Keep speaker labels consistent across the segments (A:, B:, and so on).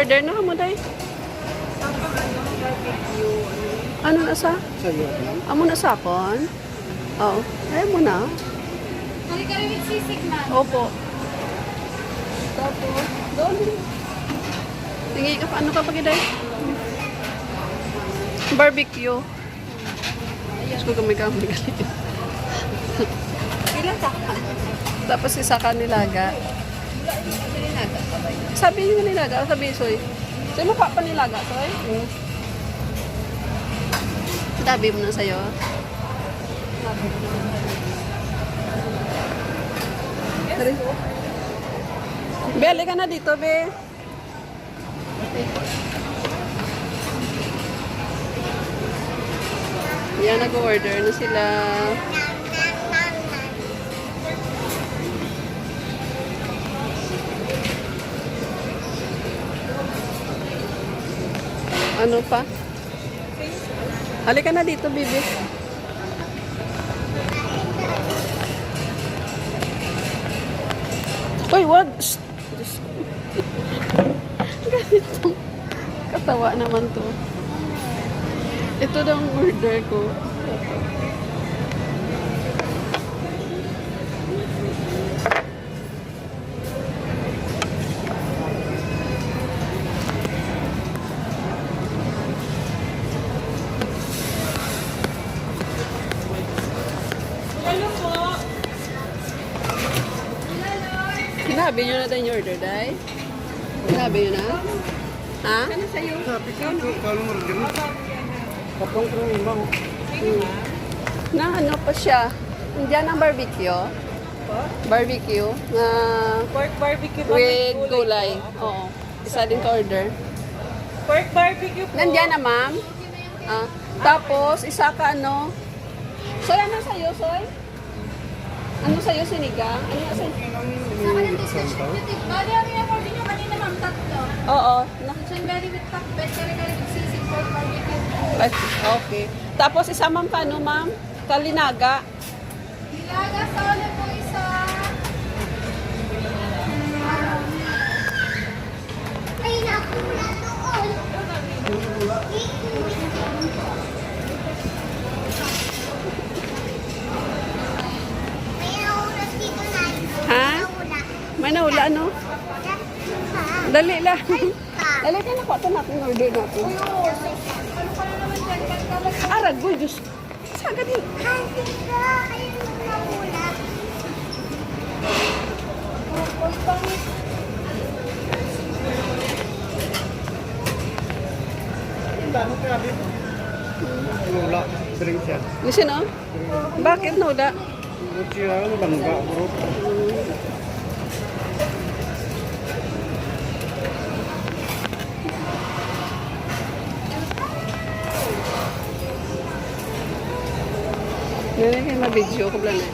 A: Order na mo, day. Ano na sa? Amo na sa akon? Oo. Ay mo na.
B: Kali-kali with sisig na.
A: Opo. Tapos, doon. Tingi ka pa, ano ka pagiday? Barbecue. Diyos ko kami kami galit.
B: Ilan sa ka?
A: Tapos isa ka nilaga. Sabi niyo nilaga, sabi soy. Soy mo pa nilaga, soy? Sabi mo na sa'yo. Beli ka na dito, be. Yan, nag-order na sila. Ano pa? Halika na dito, bibi. Uy, wag! Shh! Ganito. Katawa naman to. Ito daw ang order ko. Sinabi nyo na tayo yung order, day? Sinabi nyo na? Ha?
B: Ano sa'yo?
C: Sabi ka, kalau mo rin. Kapang ko yung ibang.
A: Na ano pa siya? Indian ang barbecue. Barbecue. Na
B: Pork barbecue pa
A: with gulay. Oo. Isa din ka order.
B: Pork barbecue po.
A: Nandiyan na, ma'am. Ah, tapos, isa ka ano? Soy, ano sa'yo, Soy? Ano sa'yo, sinigang? Ano sa'yo?
B: Sa kanan discussion. Bali, ang in-order nyo kanina, ma'am, tatlo.
A: Oo.
B: Sunberry with takbet, kare-kare with sisig, pork barbecue.
A: Okay. Tapos, isa, ma'am, ka, ano, ma'am? Kalinaga.
B: Nilaga sa ulo po isa. Ay, nakula doon. May naulas dito na.
A: Ha? May naula, ano? Dali lang. Dali ka na po. Ito natin order natin. Aragoy, Diyos. Saga din.
C: Dano ka, Abib? Wala. Sering siya.
A: Listen, no? Bakit naula?
C: Buti ano, langga, bro.
A: Ngayon kayo ma-video ko lang eh.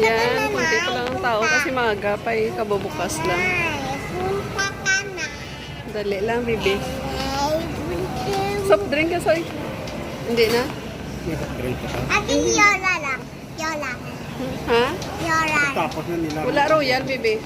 A: Yan, kunti pa lang ang tao kasi maaga pa eh, kabubukas lang. Dali lang, bibi. Soft drink ka, Soy? Hindi na?
C: Nag-upgrade ka pa.
B: Ate, Yola lang. Yola.
A: Ha?
B: Yola.
C: Tapos na nila.
A: Wala royal, bibi.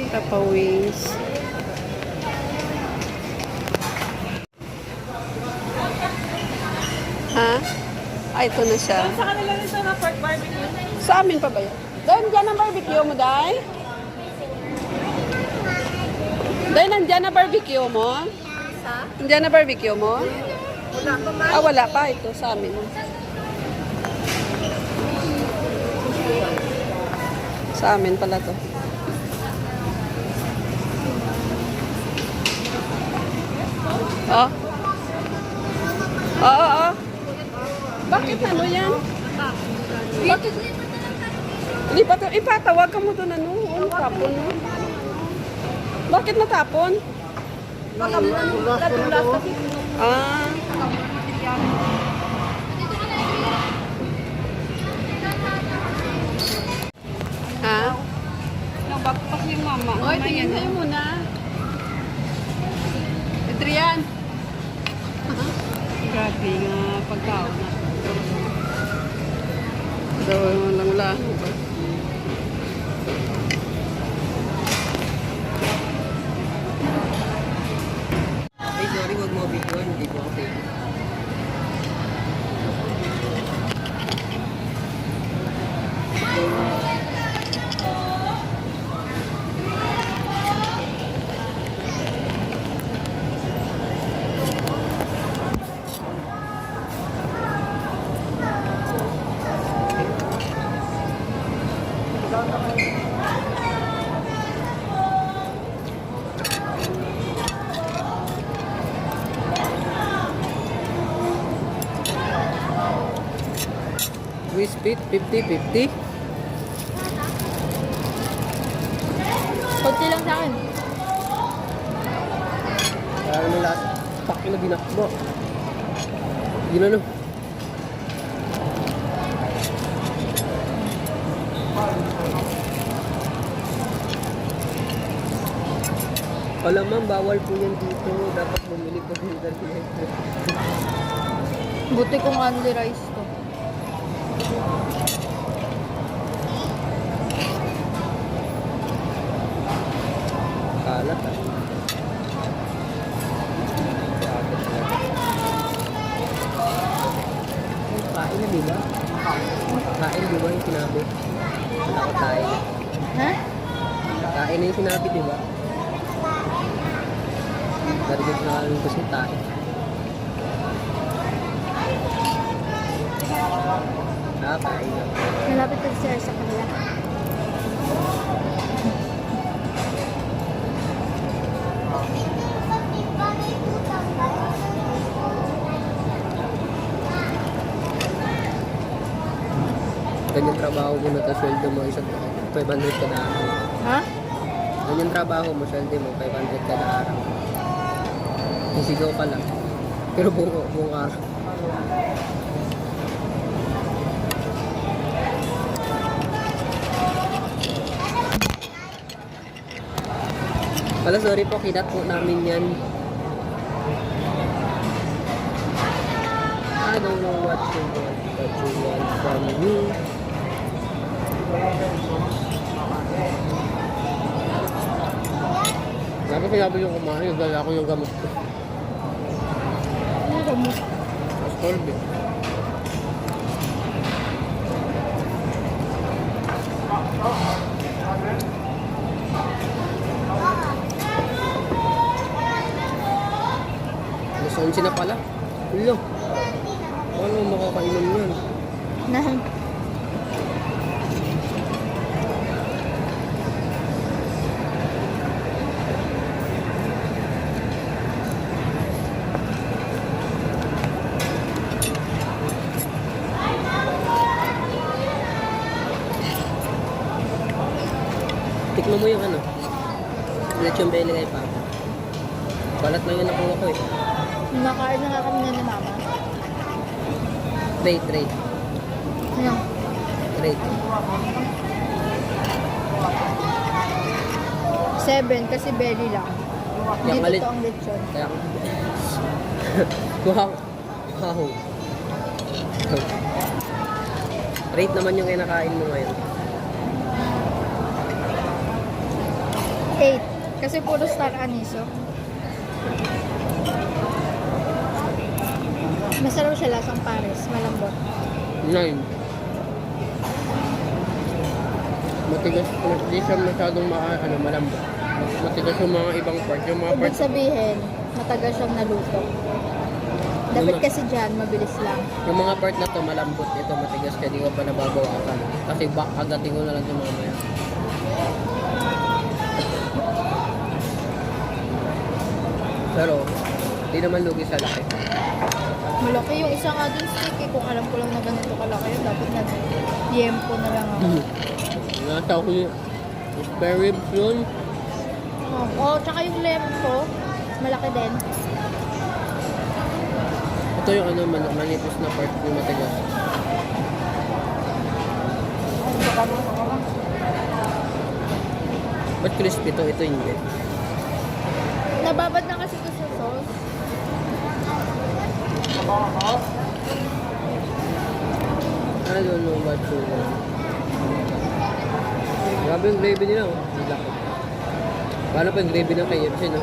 A: Tapa wings. Ha? Ah, ito na siya.
B: Sa kanila rin sa pork barbecue.
A: Sa amin pa ba yan? Dahil nandyan ang barbecue mo, Day? Dahil nandyan na barbecue mo?
B: Sa?
A: Nandyan na barbecue mo?
B: Wala pa man.
A: Ah, wala pa. Ito sa amin. Sa amin pala to. Oh. Oo, oo. Bakit ano yan? Bakit? Lipat, ipatawag ka mo doon ano? Tapon mo. Bakit natapon?
B: Baka mo nadulas kasi.
A: Ah. Ha?
B: Nabakpak yung mama.
A: Oy, tingin kayo muna. Adrian. Grabe nga pagkaon na. So, lang wala.
C: Ay, sorry, wag mo video. Hindi ko okay. We split 50-50.
B: Kunti lang sa akin.
C: Kaya naman lahat. Paki na dinakbo. Ginano. Alam bawal po yan dito. Dapat bumili po ng internet.
B: Buti kung only rice to.
C: Kalat ah. Kain na diba? Kain diba yung sinabi? Wala ko tayo.
B: Ha?
C: Kain na yung sinabi diba? Narinig na kami kasi tayo. Kain na.
B: Malapit ka sir sa kanila.
C: Ganyan trabaho mo na tapos sweldo mo isang 500 kada araw.
B: Ha?
C: Ganyan trabaho mo, sweldo mo 500 kada araw. Sisigaw ka lang. Pero buong araw. Pala sorry po, kinat po namin yan. I don't know what you want from me. Dapat sinabi yung kumain, dala ko yung gamot ko.
B: Ano gamot?
C: Ascorbe. Alas 11 na pala. Ulo. Paano makakainom yan?
B: Nahang.
C: Tikman mo yung ano. Lechon belly kay Papa. Balat lang yun nakuha ko eh.
B: Nakain na nga kami na ni mama.
C: Tray.
B: Ano?
C: Tray.
B: 7 kasi belly lang.
C: Kaya
B: Hindi
C: malit.
B: totoo ang lechon.
C: Kaya wow. Wow. Rate naman yung kinakain mo ngayon.
B: 8. Kasi puro star aniso. Masarap siya lasang pares. Malambot.
C: 9. Matigas, hindi siya masyadong malambot. Matigas yung mga ibang part. Yung mga part,
B: Ibig sabihin, matagal siyang naluto. Dapat kasi dyan, mabilis lang.
C: yung mga part na to malambot. Ito matigas kaya di ko pa nababawasan. Kasi agatin ko na lang yung mamaya. Pero, di naman lugi sa laki.
B: Malaki yung isa nga dun steak eh. Kung alam ko lang na ganito kalaki yun, dapat na yempo na lang ako.
C: Nasa ko yung spare ribs yun.
B: Oh, tsaka yung lemon ko, malaki din.
C: Ito yung ano, manipis na part yung matigas. Ba't crispy to? Ito hindi.
B: Nababad na kasi ito sa sauce.
C: I don't know what to do. Grabe yung gravy nila, oh. Ang laki. Paano pa yung gravy ng KFC, no?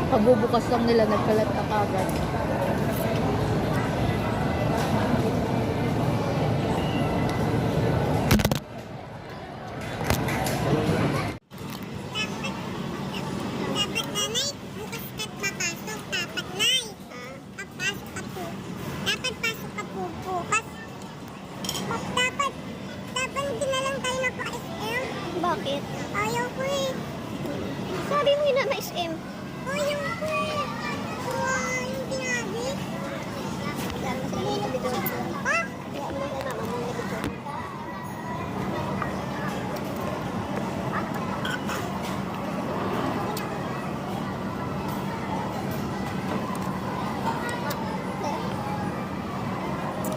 B: Pagbubukas lang nila, nagkalat na kagad.
D: Dapat nanay, bukas ka't papasok. Dapat nay. Papasok ka po. Dapat pasok ka po bukas. Dapat hindi na lang tayo nagpa-SM.
B: Bakit?
D: Ayaw ko eh.
B: Sabi mo yun na SM.
D: Ayaw ko eh. Yung tinabi. Ha?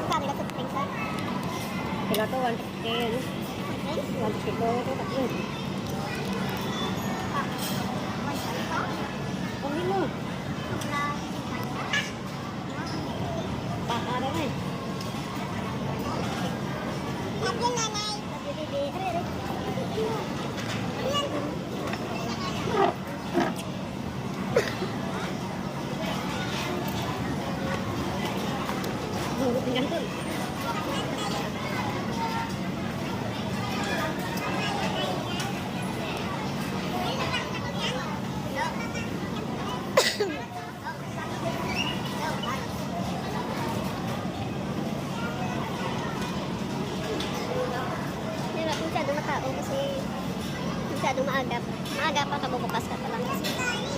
B: Kanila sa tingin sa? Sila to, 110. 110 ko, takot. Pangin mo. Baka na eh.
D: Lagi nanay.
B: Hugot ng ganito.
D: Hindi na masyado matao kasi masyado maagap. Maagap pa kabubukas ka pa lang kasi.